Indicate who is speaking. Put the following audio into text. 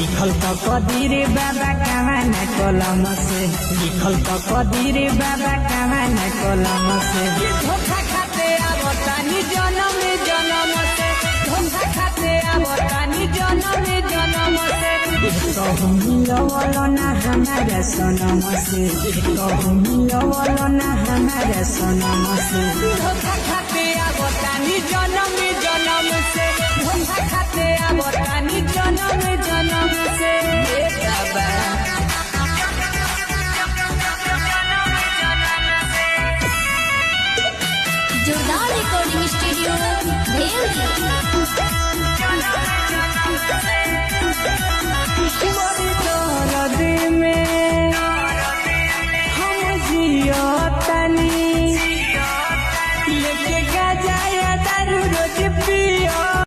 Speaker 1: लिखल तो कदीर बाबा कमान कलम से, लिखल तो कदीर बाबा कमान कलम से। धोखा खाते आवतानी जन्म जन्म से, धोखा खाते आवतानी जन्म जन्म से। कहूँ मिलवलो ना हमारा सनम से, कहूँ मिलवलो ना हमारा सनम से। धोखा खाते आवतानी जन्म जन्म से, धोखा खाते